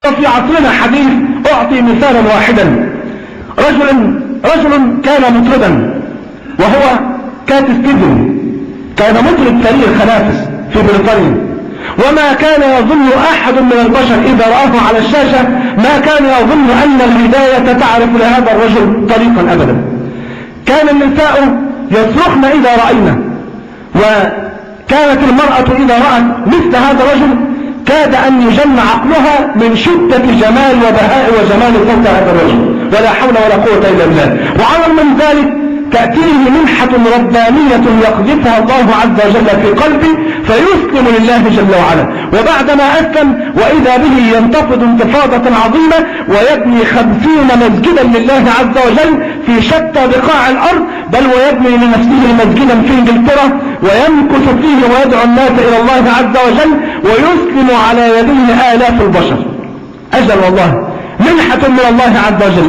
وفي عصرنا حديث أعطي مثالا واحدا. رجل كان مطربا، وهو كاتس كيدن، كان مطرب فريق الخنافس في بريطانيا، وما كان يظن أحد من البشر إذا رآه على الشاشة ما كان يظن أن الهداية تعرف لهذا الرجل طريقا أبدا. كان النساء يصرخن إذا رأينا، وكانت المرأة إذا رأت مثل هذا الرجل كاد أن يجن عقلها من شدة جمال وبهاء وجمال صوت هذا الرجل، ولا حول ولا قوة إلا بالله. وعلى من ذلك تأتيه منحة ربانية يقذفها الله عز وجل في قلبه فيسلم لله جل وعلا، وبعدما أسلم وإذا به ينتفض انتفاضة عظيمة ويبني 50 مسجدا لله عز وجل في شتى بقاع الأرض، بل ويبني لنفسه مسجدا في إنجلترا ويمكث فيه ويدعو الناس إلى الله عز وجل ويسلم على يديه آلاف البشر. أجل والله منحة من الله عز وجل.